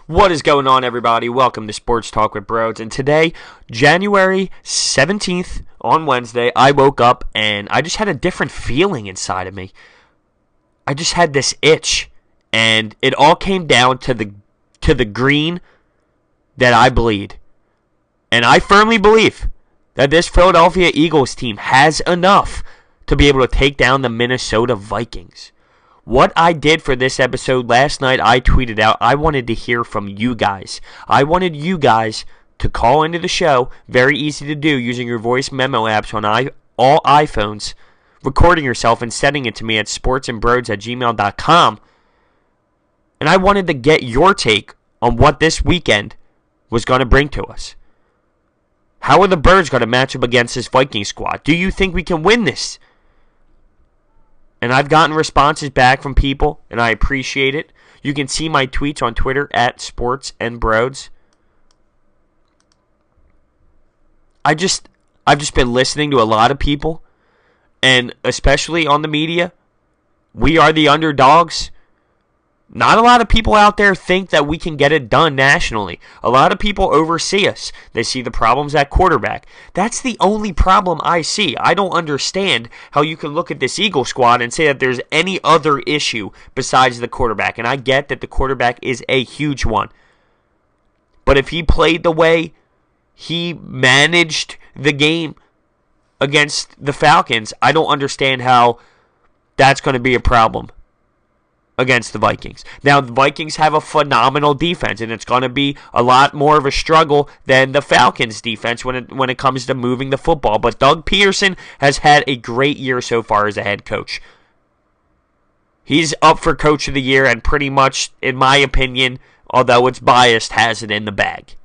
What is going on, everybody? Welcome to Sports Talk with Brodes. And today, January 17th, on Wednesday, I woke up and I just had a different feeling inside of me. I just had this itch, and it all came down to the green that I bleed. And I firmly believe that this Philadelphia Eagles team has enough to be able to take down the Minnesota Vikings. What I did for this episode last night, I tweeted out, I wanted to hear from you guys. I wanted you guys to call into the show, very easy to do, using your voice memo apps on all iPhones, recording yourself and sending it to me at sportsandbrodes@gmail.com. And I wanted to get your take on what this weekend was going to bring to us. How are the Birds going to match up against this Viking squad? Do you think we can win this? And I've gotten responses back from people, and I appreciate it. You can see my tweets on Twitter at sportsandbrodes. I've just been listening to a lot of people, and especially on the media. We are the underdogs. Not a lot of people out there think that we can get it done nationally. A lot of people oversee us. They see the problems at quarterback. That's the only problem I see. I don't understand how you can look at this Eagle squad and say that there's any other issue besides the quarterback. And I get that the quarterback is a huge one. But if he played the way he managed the game against the Falcons, I don't understand how that's going to be a problem against the Vikings. Now, the Vikings have a phenomenal defense, and it's going to be a lot more of a struggle than the Falcons' defense when it comes to moving the football. But Doug Peterson has had a great year so far as a head coach. He's up for Coach of the Year, and pretty much, in my opinion, although it's biased, has it in the bag.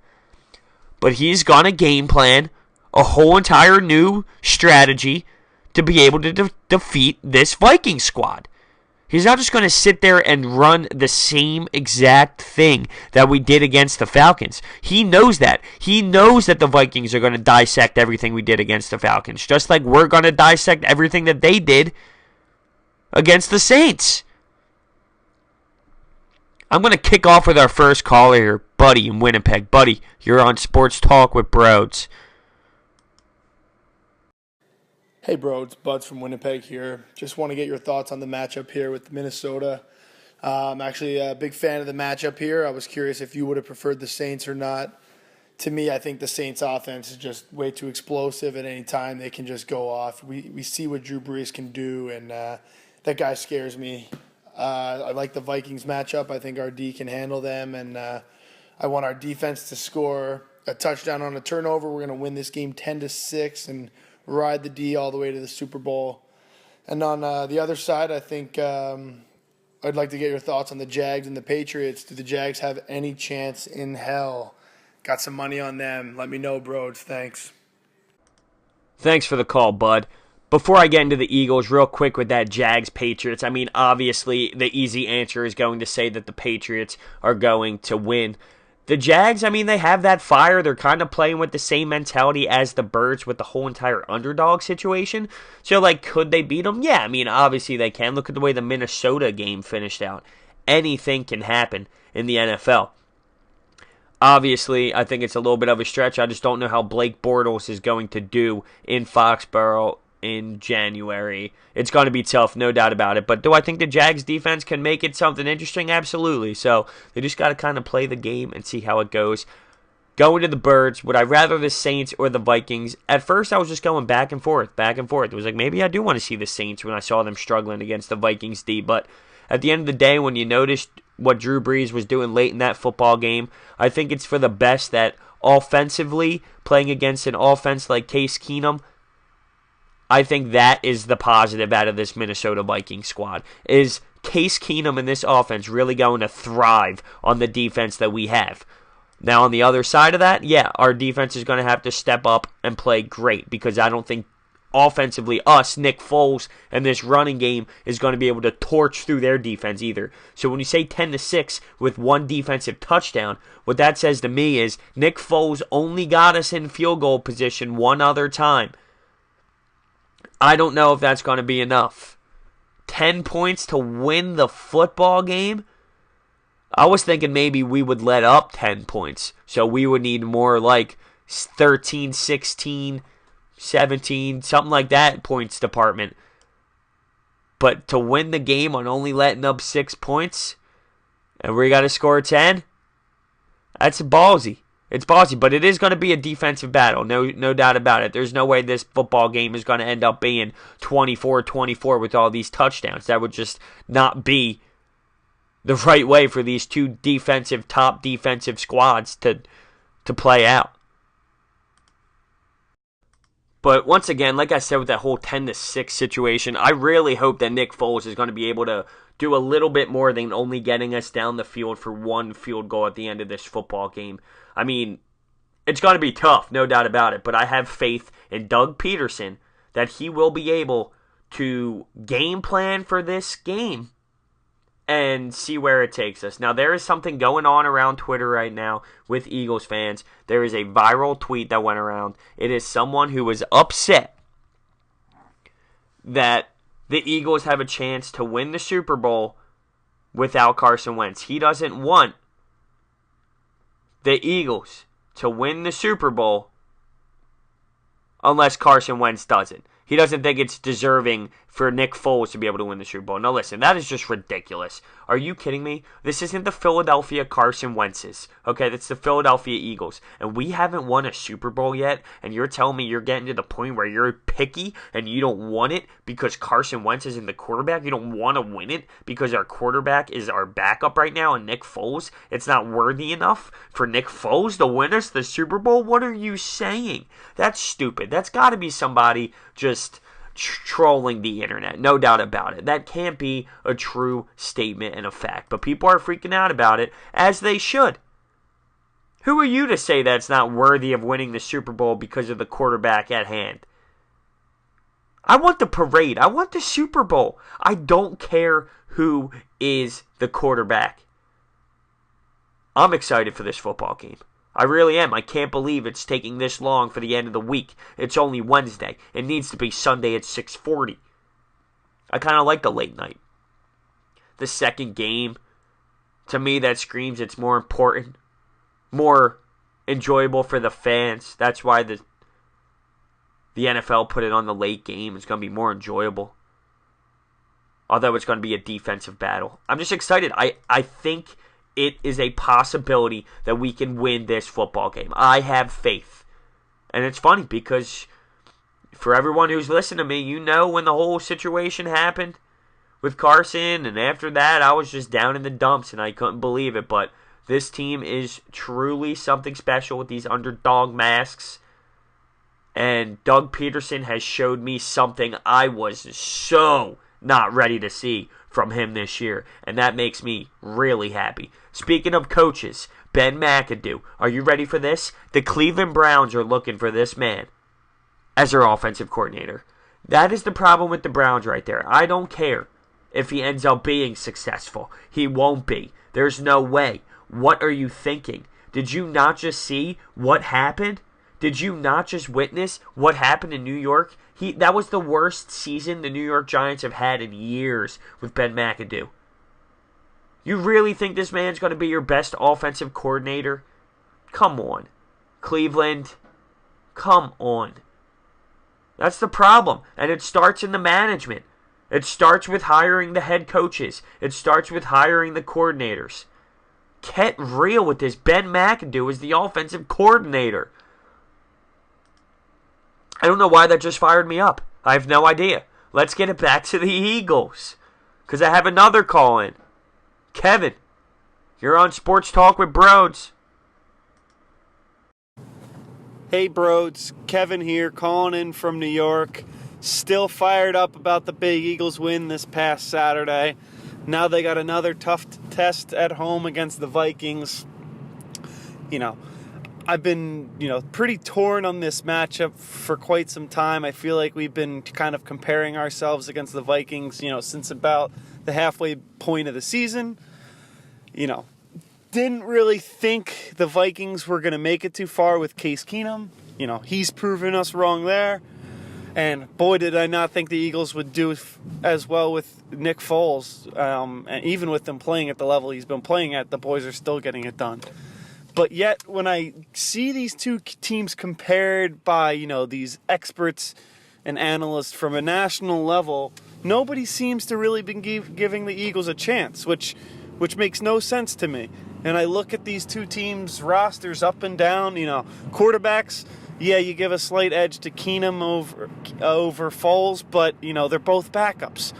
But he's going to game plan a whole entire new strategy to be able to defeat this Viking squad. He's not just going to sit there and run the same exact thing that we did against the Falcons. He knows that. He knows that the Vikings are going to dissect everything we did against the Falcons, just like we're going to dissect everything that they did against the Saints. I'm going to kick off with our first caller here, Buddy in Winnipeg. Buddy, you're on Sports Talk with Brodes. Hey Brodes, Buds from Winnipeg here. Just want to get your thoughts on the matchup here with Minnesota. I'm actually a big fan of the matchup here. I was curious if you would have preferred the Saints or not. To me, I think the Saints offense is just way too explosive. At any time, they can just go off. We see what Drew Brees can do, and that guy scares me. I like the Vikings matchup. I think our D can handle them, and I want our defense to score a touchdown on a turnover. We're going to win this game 10-6 and ride the D all the way to the Super Bowl. And on the other side, I think I'd like to get your thoughts on the Jags and the Patriots. Do the Jags have any chance in hell? Got some money on them. Let me know, Brodes. Thanks. Thanks for the call, bud. Before I get into the Eagles, real quick with that Jags-Patriots, I mean, obviously, the easy answer is going to say that the Patriots are going to win. The Jags, I mean, they have that fire. They're kind of playing with the same mentality as the Birds with the whole entire underdog situation. So, like, could they beat them? Yeah, I mean, obviously they can. Look at the way the Minnesota game finished out. Anything can happen in the NFL. Obviously, I think it's a little bit of a stretch. I just don't know how Blake Bortles is going to do in Foxborough in January. It's going to be tough, no doubt about it. But do I think the Jags defense can make it something interesting? Absolutely. So they just got to kind of play the game and see how it goes. Going to the Birds, would I rather the Saints or the Vikings? At first, I was just going back and forth. It was like, maybe I do want to see the Saints when I saw them struggling against the Vikings D. But at the end of the day, when you noticed what Drew Brees was doing late in that football game, I think it's for the best that offensively, playing against an offense like Case Keenum, I think that is the positive out of this Minnesota Vikings squad. Is Case Keenum and this offense really going to thrive on the defense that we have? Now, on the other side of that, yeah, our defense is going to have to step up and play great because I don't think offensively Nick Foles, and this running game is going to be able to torch through their defense either. So when you say 10-6 with one defensive touchdown, what that says to me is Nick Foles only got us in field goal position one other time. I don't know if that's going to be enough. 10 points to win the football game? I was thinking maybe we would let up 10 points. So we would need more like 13, 16, 17, something like that points department. But to win the game on only letting up 6 points, and we got to score 10, that's ballsy. It's ballsy, but it is going to be a defensive battle, no doubt about it. There's no way this football game is going to end up being 24-24 with all these touchdowns. That would just not be the right way for these two top defensive squads to play out. But once again, like I said with that whole 10-6 situation, I really hope that Nick Foles is going to be able to do a little bit more than only getting us down the field for one field goal at the end of this football game. I mean, it's going to be tough, no doubt about it, but I have faith in Doug Peterson that he will be able to game plan for this game and see where it takes us. Now, there is something going on around Twitter right now with Eagles fans. There is a viral tweet that went around. It is someone who was upset that the Eagles have a chance to win the Super Bowl without Carson Wentz. He doesn't want the Eagles to win the Super Bowl unless Carson Wentz does it. He doesn't think it's deserving for Nick Foles to be able to win the Super Bowl. Now listen, that is just ridiculous. Are you kidding me? This isn't the Philadelphia Carson Wentz's. Okay, that's the Philadelphia Eagles. And we haven't won a Super Bowl yet, and you're telling me you're getting to the point where you're picky and you don't want it because Carson Wentz isn't the quarterback? You don't want to win it because our quarterback is our backup right now and Nick Foles? It's not worthy enough for Nick Foles to win us the Super Bowl? What are you saying? That's stupid. That's got to be somebody just trolling the internet, no doubt about it. That can't be a true statement and a fact, but people are freaking out about it, as they should. Who are you to say that's not worthy of winning the Super Bowl because of the quarterback at hand? I want the parade. I want the Super Bowl. I don't care who is the quarterback. I'm excited for this football game. I really am. I can't believe it's taking this long for the end of the week. It's only Wednesday. It needs to be Sunday at 6:40. I kind of like the late night. The second game, to me, that screams it's more important, more enjoyable for the fans. That's why the NFL put it on the late game. It's going to be more enjoyable. Although it's going to be a defensive battle. I'm just excited. I think it is a possibility that we can win this football game. I have faith. And it's funny because for everyone who's listening to me, you know when the whole situation happened with Carson, and after that I was just down in the dumps and I couldn't believe it. But this team is truly something special with these underdog masks. And Doug Peterson has showed me something I was so not ready to see from him this year, and that makes me really happy. Speaking of coaches, Ben McAdoo, are you ready for this? The Cleveland Browns are looking for this man as their offensive coordinator. That is the problem with the Browns right there. I don't care if he ends up being successful. He won't be. There's no way. What are you thinking? Did you not just see what happened? Did you not just witness what happened in New York? That was the worst season the New York Giants have had in years with Ben McAdoo. You really think this man's going to be your best offensive coordinator? Come on. Cleveland, come on. That's the problem. And it starts in the management. It starts with hiring the head coaches. It starts with hiring the coordinators. Get real with this. Ben McAdoo is the offensive coordinator. I don't know why that just fired me up. I have no idea. Let's get it back to the Eagles, because I have another call in. Kevin, you're on Sports Talk with Brodes. Hey Brodes, Kevin here, calling in from New York. Still fired up about the big Eagles win this past Saturday. Now they got another tough test at home against the Vikings. I've been, pretty torn on this matchup for quite some time. I feel like we've been kind of comparing ourselves against the Vikings, since about the halfway point of the season. Didn't really think the Vikings were going to make it too far with Case Keenum. He's proven us wrong there. And boy, did I not think the Eagles would do as well with Nick Foles. And even with them playing at the level he's been playing at, the boys are still getting it done. But yet, when I see these two teams compared by, these experts and analysts from a national level, nobody seems to really be giving the Eagles a chance, which makes no sense to me. And I look at these two teams' rosters up and down, quarterbacks. Yeah, you give a slight edge to Keenum over Foles, but, they're both backups.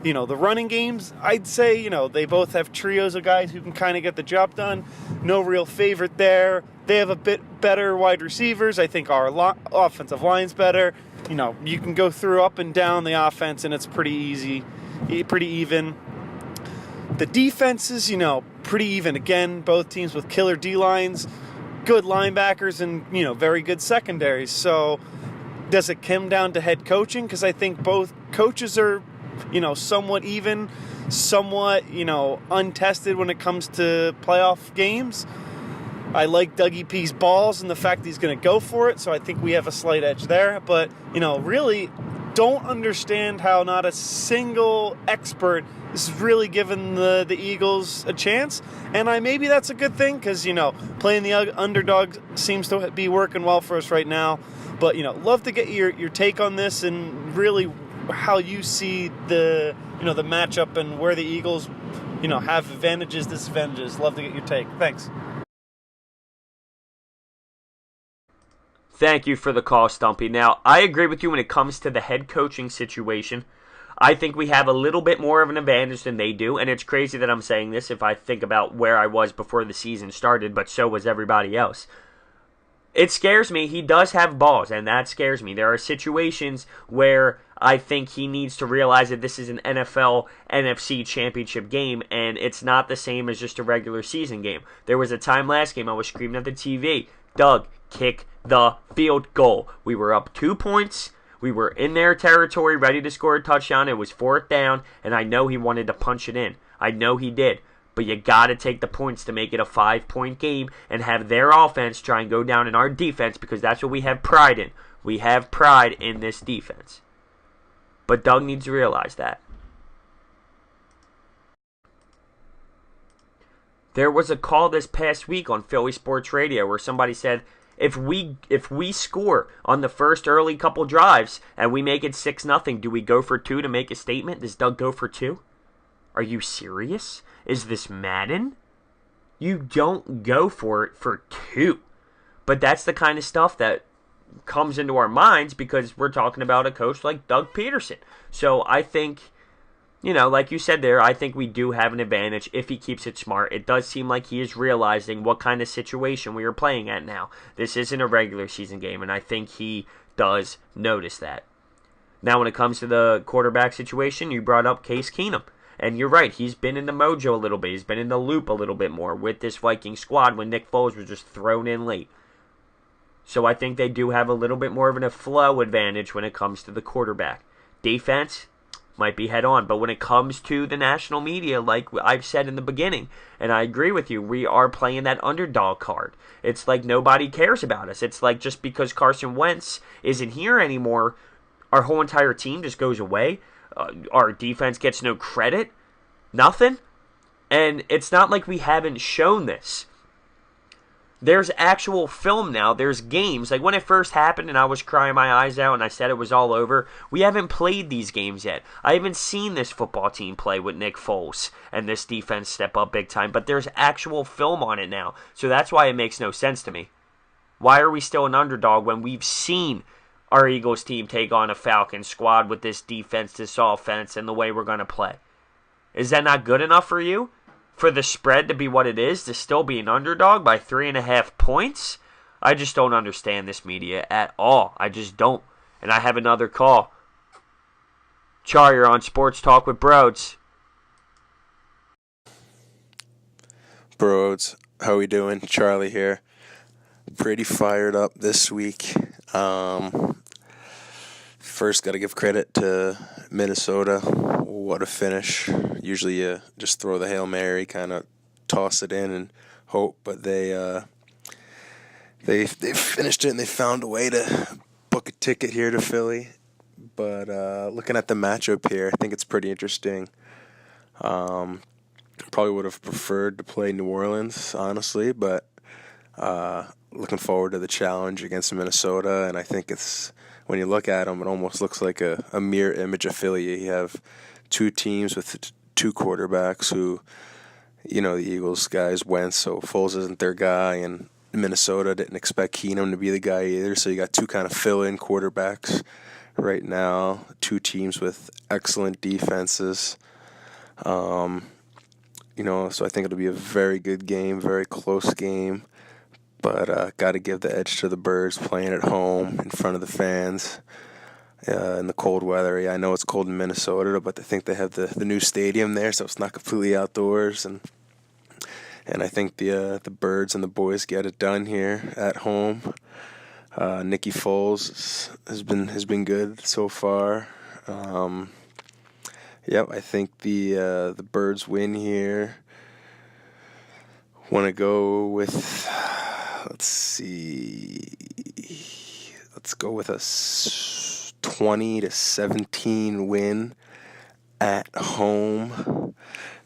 The running games, I'd say, they both have trios of guys who can kind of get the job done. No real favorite there. They have a bit better wide receivers. I think our offensive line's better. You can go through up and down the offense, and it's pretty easy, pretty even. The defense is, pretty even. Again, both teams with killer D-lines, good linebackers, and, very good secondaries. So does it come down to head coaching? Because I think both coaches are, somewhat even, somewhat, untested when it comes to playoff games. I like Dougie P's balls and the fact that he's going to go for it, so I think we have a slight edge there. But, really don't understand how not a single expert is really giving the Eagles a chance. And maybe that's a good thing because, playing the underdog seems to be working well for us right now. But, love to get your take on this and really how you see the matchup and where the Eagles, have advantages, disadvantages. Love to get your take. Thanks. Thank you for the call, Stumpy. Now, I agree with you when it comes to the head coaching situation. I think we have a little bit more of an advantage than they do, and it's crazy that I'm saying this if I think about where I was before the season started, but so was everybody else. It scares me. He does have balls, and that scares me. There are situations where I think he needs to realize that this is an NFL NFC championship game, and it's not the same as just a regular season game. There was a time last game I was screaming at the TV, Doug, kick the field goal. We were up 2 points. We were in their territory, ready to score a touchdown. It was 4th down, and I know he wanted to punch it in. I know he did. But you got to take the points to make it a 5-point game and have their offense try and go down in our defense because that's what we have pride in. We have pride in this defense. But Doug needs to realize that. There was a call this past week on Philly Sports Radio where somebody said, if we score on the first early couple drives and we make it 6-0, do we go for 2 to make a statement? Does Doug go for 2? Are you serious? Is this Madden? You don't go for it for 2. But that's the kind of stuff that comes into our minds because we're talking about a coach like Doug Peterson. So I think, like you said there, I think we do have an advantage if he keeps it smart. It does seem like he is realizing what kind of situation we are playing at now. This isn't a regular season game, and I think he does notice that. Now, when it comes to the quarterback situation, you brought up Case Keenum. And you're right, he's been in the mojo a little bit. He's been in the loop a little bit more with this Viking squad when Nick Foles was just thrown in late. So I think they do have a little bit more of a flow advantage when it comes to the quarterback. Defense might be head on, but when it comes to the national media, like I've said in the beginning, and I agree with you, we are playing that underdog card. It's like nobody cares about us. It's like just because Carson Wentz isn't here anymore, our whole entire team just goes away. Our defense gets no credit, nothing. And it's not like we haven't shown this. There's actual film now. There's games. Like when it first happened and I was crying my eyes out and I said it was all over, we haven't played these games yet. I haven't seen this football team play with Nick Foles and this defense step up big time. But there's actual film on it now. So that's why it makes no sense to me. Why are we still an underdog when we've seen our Eagles team take on a Falcons squad with this defense, this offense, and the way we're going to play? Is that not good enough for you? For the spread to be what it is, to still be an underdog by 3.5 points? I just don't understand this media at all. I just don't. And I have another call. Char, you're on Sports Talk with Brodes. Brodes, how we doing? Charlie here. Pretty fired up this week. First, got to give credit to Minnesota. What a finish. Usually you just throw the Hail Mary, kind of toss it in and hope, but they finished it and they found a way to book a ticket here to Philly. But looking at the matchup here, I think it's pretty interesting. Probably would have preferred to play New Orleans, honestly, but looking forward to the challenge against Minnesota. And I think it's, when you look at them, it almost looks like a mirror image of Philly. You have two teams with two quarterbacks who, the Eagles guys went, so Foles isn't their guy, and Minnesota didn't expect Keenum to be the guy either. So you got two kind of fill-in quarterbacks right now, two teams with excellent defenses. So I think it'll be a very good game, very close game. But got to give the edge to the Birds playing at home in front of the fans in the cold weather. Yeah, I know it's cold in Minnesota, but I think they have the new stadium there, so it's not completely outdoors. And I think the Birds and the boys get it done here at home. Nicky Foles has been good so far. I think the Birds win here. Want to go with, let's go with a 20-17 win at home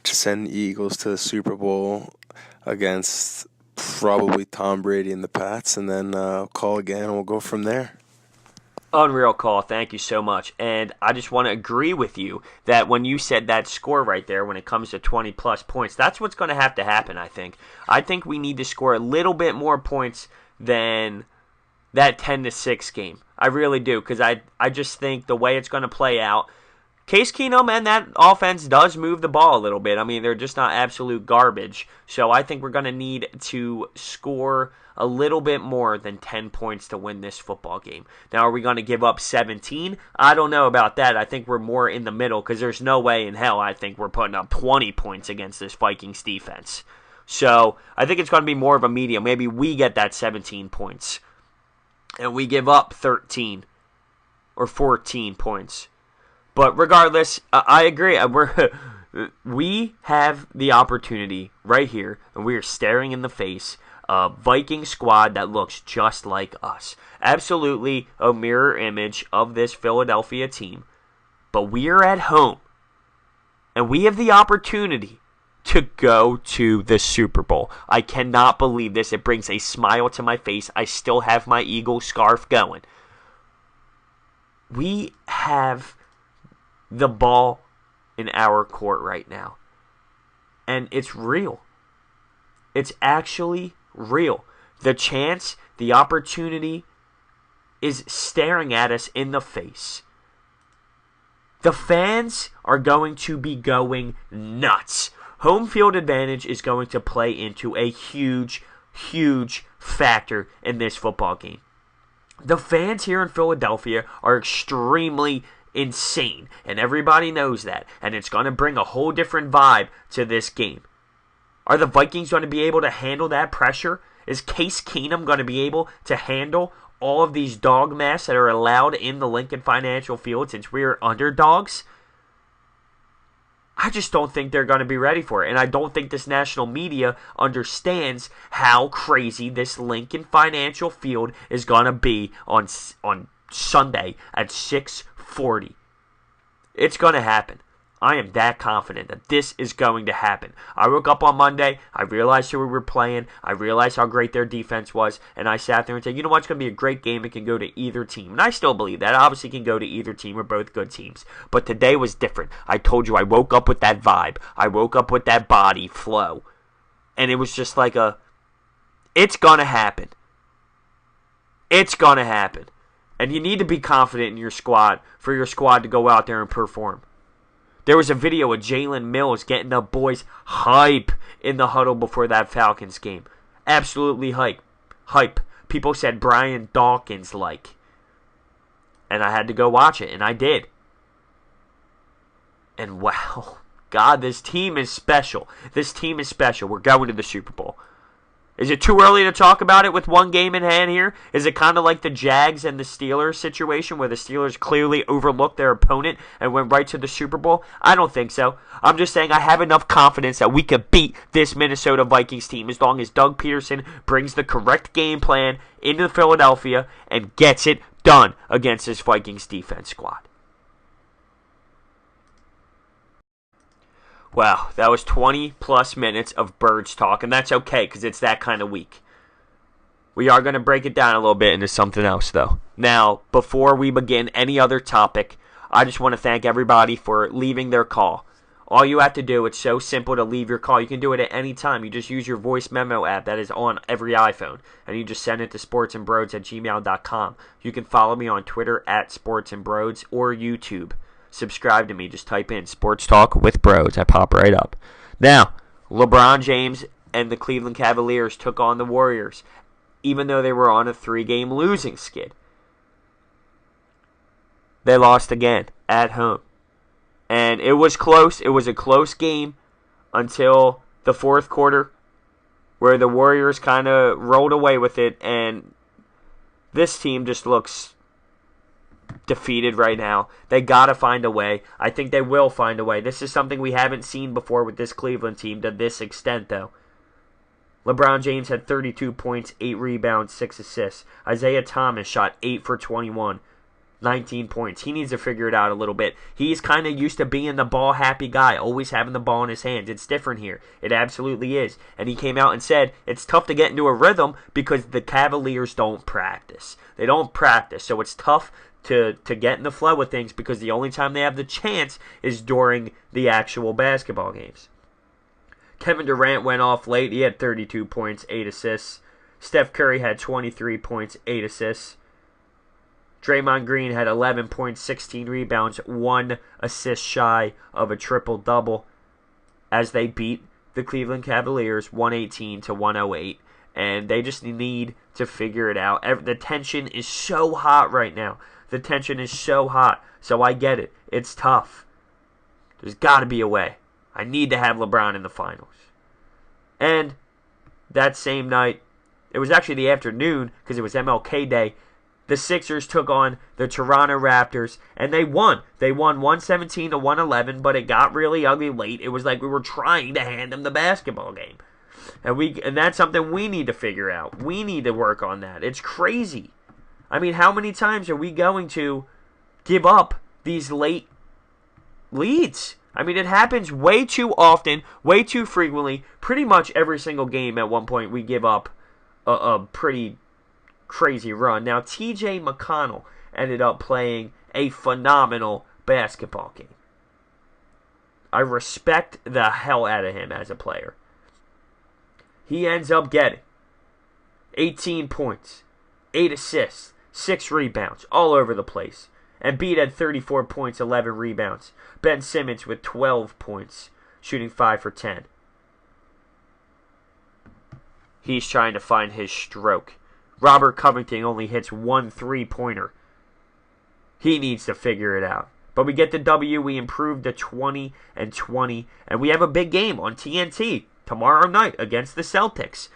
to send the Eagles to the Super Bowl against probably Tom Brady and the Pats, and then call again, and we'll go from there. Unreal call. Thank you so much. And I just want to agree with you that when you said that score right there, when it comes to 20-plus points, that's what's going to have to happen, I think. I think we need to score a little bit more points than that 10-6 game. I really do, because I just think the way it's going to play out, Case Keenum and that offense does move the ball a little bit. I mean, they're just not absolute garbage. So I think we're going to need to score a little bit more than 10 points to win this football game. Now, are we going to give up 17? I don't know about that. I think we're more in the middle, because there's no way in hell I think we're putting up 20 points against this Vikings defense. So I think it's going to be more of a medium. Maybe we get that 17 points, and we give up 13 or 14 points. But regardless, I agree. We have the opportunity right here, and we are staring in the face a Viking squad that looks just like us. Absolutely a mirror image of this Philadelphia team. But we are at home, and we have the opportunity to go to the Super Bowl. I cannot believe this. It brings a smile to my face. I still have my Eagle scarf going. We have the ball in our court right now. And it's real. It's actually real. The chance, the opportunity is staring at us in the face. The fans are going to be going nuts. Home field advantage is going to play into a huge, huge factor in this football game. The fans here in Philadelphia are extremely insane, and everybody knows that, and it's going to bring a whole different vibe to this game. Are the Vikings going to be able to handle that pressure? Is Case Keenum going to be able to handle all of these dog masks that are allowed in the Lincoln Financial Field since we're underdogs? I just don't think they're going to be ready for it, and I don't think this national media understands how crazy this Lincoln Financial Field is going to be on Sunday at 6:40. It's going to happen. I am that confident that this is going to happen. I woke up on Monday, I realized who we were playing, I realized how great their defense was, and I sat there and said, you know what, it's going to be a great game. It can go to either team. And I still believe that. It obviously can go to either team. We're both good teams. But today was different. I told you I woke up with that vibe. I woke up with that body flow. And it was just like it's going to happen. It's going to happen. And you need to be confident in your squad for your squad to go out there and perform. There was a video of Jalen Mills getting the boys hype in the huddle before that Falcons game. Absolutely hype. Hype. People said Brian Dawkins-like. And I had to go watch it, and I did. And wow, God, this team is special. This team is special. We're going to the Super Bowl. Is it too early to talk about it with one game in hand here? Is it kind of like the Jags and the Steelers situation where the Steelers clearly overlooked their opponent and went right to the Super Bowl? I don't think so. I'm just saying I have enough confidence that we could beat this Minnesota Vikings team as long as Doug Peterson brings the correct game plan into Philadelphia and gets it done against this Vikings defense squad. Wow, that was 20 plus minutes of Birds talk, and that's okay because it's that kind of week. We are going to break it down a little bit into something else, though. Now, before we begin any other topic, I just want to thank everybody for leaving their call. All you have to do, it's so simple to leave your call. You can do it at any time. You just use your voice memo app that is on every iPhone, and you just send it to sportsandbrodes@gmail.com. You can follow me on Twitter at sportsandbrodes or YouTube. Subscribe to me. Just type in Sports Talk with Brodes. I pop right up. Now, LeBron James and the Cleveland Cavaliers took on the Warriors, even though they were on a 3-game losing skid. They lost again at home. And it was close. It was a close game until the fourth quarter, where the Warriors kind of rolled away with it. And this team just looks defeated right now. They got to find a way. I think they will find a way. This is something we haven't seen before with this Cleveland team to this extent, though. LeBron James had 32 points, 8 rebounds, 6 assists. Isaiah Thomas shot 8 for 21. 19 points. He needs to figure it out a little bit. He's kind of used to being the ball-happy guy, always having the ball in his hands. It's different here. It absolutely is. And he came out and said it's tough to get into a rhythm because the Cavaliers don't practice. They don't practice, so it's tough to get in the flow of things because the only time they have the chance is during the actual basketball games. Kevin Durant went off late. He had 32 points, 8 assists. Steph Curry had 23 points, 8 assists. Draymond Green had 11 points, 16 rebounds, 1 assist shy of a triple-double as they beat the Cleveland Cavaliers 118-108. And they just need to figure it out. The tension is so hot right now. The tension is so hot. So I get it. It's tough. There's got to be a way. I need to have LeBron in the finals. And that same night, it was actually the afternoon because it was MLK Day, the Sixers took on the Toronto Raptors, and they won. They won 117-111, but it got really ugly late. It was like we were trying to hand them the basketball game. And that's something we need to figure out. We need to work on that. It's crazy. I mean, how many times are we going to give up these late leads? I mean, it happens way too often, way too frequently. Pretty much every single game at one point we give up a pretty crazy run. Now, TJ McConnell ended up playing a phenomenal basketball game. I respect the hell out of him as a player. He ends up getting 18 points, 8 assists, 6 rebounds, all over the place. Embiid had 34 points, 11 rebounds. Ben Simmons with 12 points, shooting 5 for 10. He's trying to find his stroke. Robert Covington only hits 1 3-pointer. He needs to figure it out. But we get the W. We improved to 20-20. And we have a big game on TNT tomorrow night against the Celtics.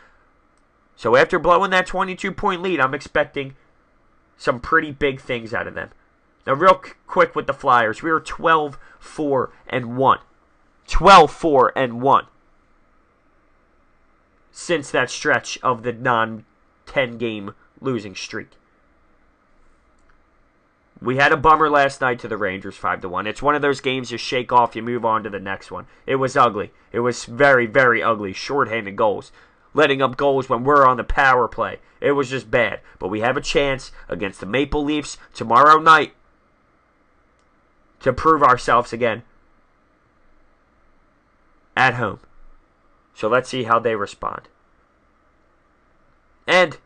So after blowing that 22-point lead, I'm expecting some pretty big things out of them. Now, real quick with the Flyers. We were 12-4-1. 12-4-1. Since that stretch of the non-10-game losing streak. We had a bummer last night to the Rangers, 5-1. It's one of those games you shake off, you move on to the next one. It was ugly. It was very, very ugly. Shorthanded goals. Letting up goals when we're on the power play. It was just bad. But we have a chance against the Maple Leafs tomorrow night to prove ourselves again at home. So let's see how they respond. And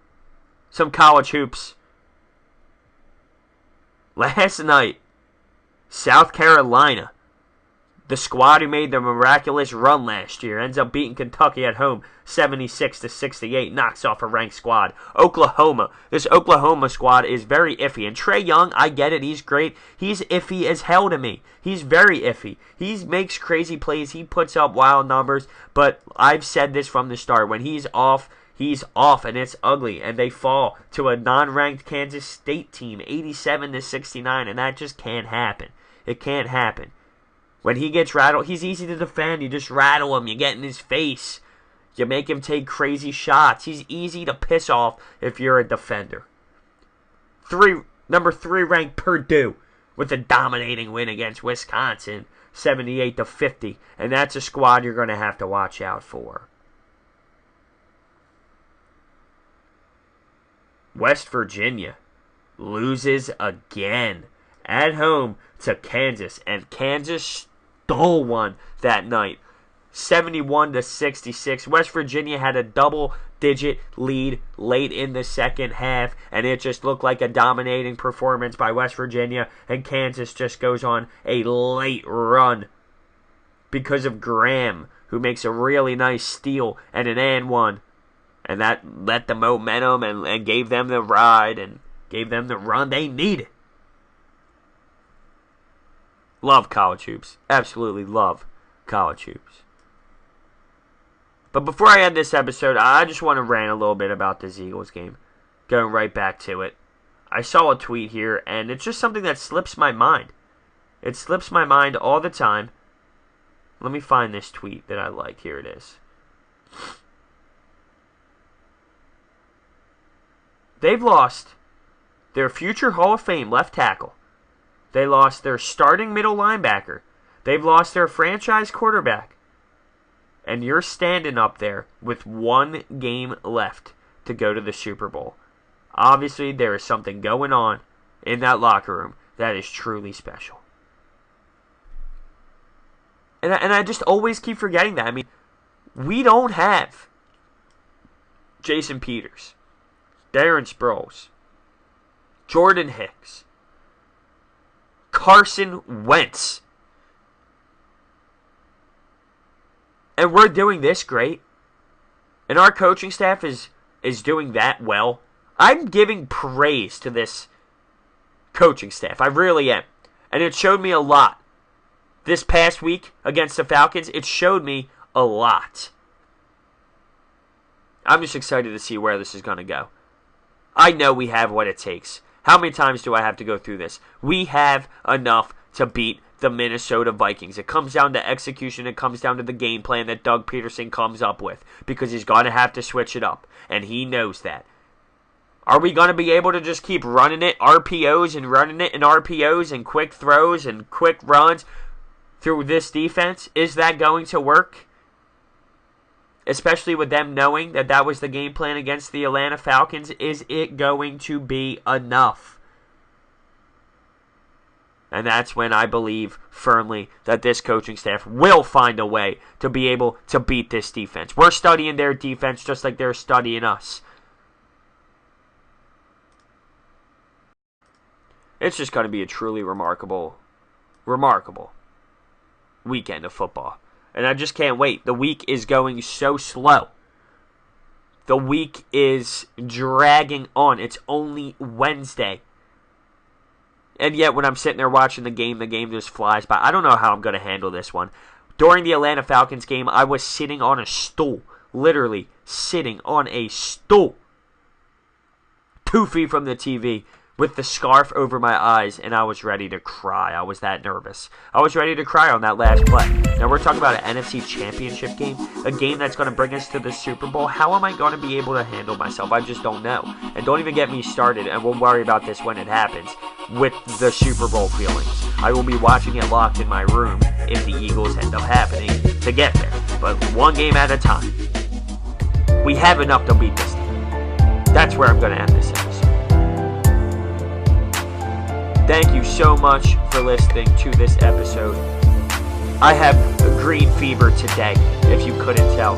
some college hoops. Last night, South Carolina, the squad who made the miraculous run last year, ends up beating Kentucky at home 76-68, knocks off a ranked squad. Oklahoma, this Oklahoma squad is very iffy. And Trae Young, I get it, he's great. He's iffy as hell to me. He's very iffy. He makes crazy plays. He puts up wild numbers. But I've said this from the start. When he's off, and it's ugly. And they fall to a non-ranked Kansas State team, 87-69, and that just can't happen. It can't happen. When he gets rattled, he's easy to defend. You just rattle him. You get in his face. You make him take crazy shots. He's easy to piss off if you're a defender. 3 Number 3 ranked Purdue with a dominating win against Wisconsin, 78-50. And that's a squad you're going to have to watch out for. West Virginia loses again at home to Kansas. And Kansas stole one that night. 71-66. West Virginia had a double-digit lead late in the second half, and it just looked like a dominating performance by West Virginia, and Kansas just goes on a late run because of Graham, who makes a really nice steal and an and one, and that let the momentum and gave them the ride and gave them the run they needed. Love college hoops. Absolutely love college hoops. But before I end this episode, I just want to rant a little bit about this Eagles game. Going right back to it. I saw a tweet here, and it's just something that slips my mind. It slips my mind all the time. Let me find this tweet that I liked. Here it is. They've lost their future Hall of Fame left tackle. They lost their starting middle linebacker. They've lost their franchise quarterback. And you're standing up there with one game left to go to the Super Bowl. Obviously, there is something going on in that locker room that is truly special. And I just always keep forgetting that. I mean, we don't have Jason Peters, Darren Sproles, Jordan Hicks, Carson Wentz. And we're doing this great. And our coaching staff is doing that well. I'm giving praise to this coaching staff. I really am. And it showed me a lot. This past week against the Falcons, it showed me a lot. I'm just excited to see where this is going to go. I know we have what it takes. How many times do I have to go through this? We have enough to beat the Minnesota Vikings. It comes down to execution. It comes down to the game plan that Doug Peterson comes up with, because he's going to have to switch it up, and he knows that. Are we going to be able to just keep running it, RPOs and running it, and RPOs and quick throws and quick runs through this defense? Is that going to work? Especially with them knowing that that was the game plan against the Atlanta Falcons. Is it going to be enough? And that's when I believe firmly that this coaching staff will find a way to be able to beat this defense. We're studying their defense just like they're studying us. It's just going to be a truly remarkable weekend of football. And I just can't wait. The week is going so slow. The week is dragging on. It's only Wednesday. And yet, when I'm sitting there watching the game just flies by. I don't know how I'm going to handle this one. During the Atlanta Falcons game, I was sitting on a stool. Literally, sitting on a stool. 2 feet from the TV, with the scarf over my eyes, and I was ready to cry. I was that nervous. I was ready to cry on that last play. Now, we're talking about an NFC Championship game, a game that's going to bring us to the Super Bowl. How am I going to be able to handle myself? I just don't know. And don't even get me started, and we'll worry about this when it happens, with the Super Bowl feelings. I will be watching it locked in my room if the Eagles end up happening to get there. But one game at a time. We have enough to beat this team. That's where I'm going to end this episode. Thank you so much for listening to this episode. I have a green fever today, if you couldn't tell.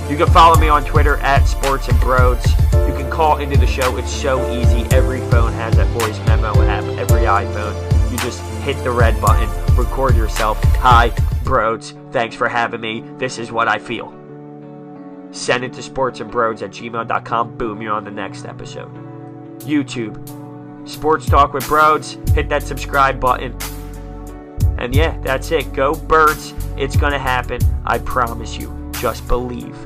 You can follow me on Twitter at sportsandbrodes. You can call into the show. It's so easy. Every phone has that voice memo app. Every iPhone. You just hit the red button, record yourself. Hi, Brodes. Thanks for having me. This is what I feel. Send it to sportsandbrodes@gmail.com. Boom, you're on the next episode. YouTube. Sports Talk with Brodes. Hit that subscribe button. And yeah, that's it. Go Birds. It's going to happen. I promise you. Just believe.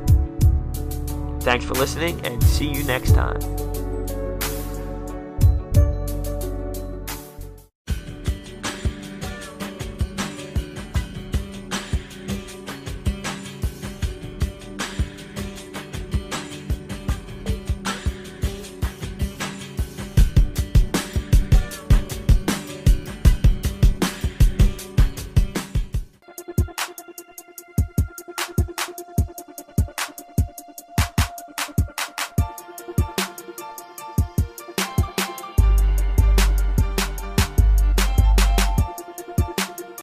Thanks for listening, and see you next time.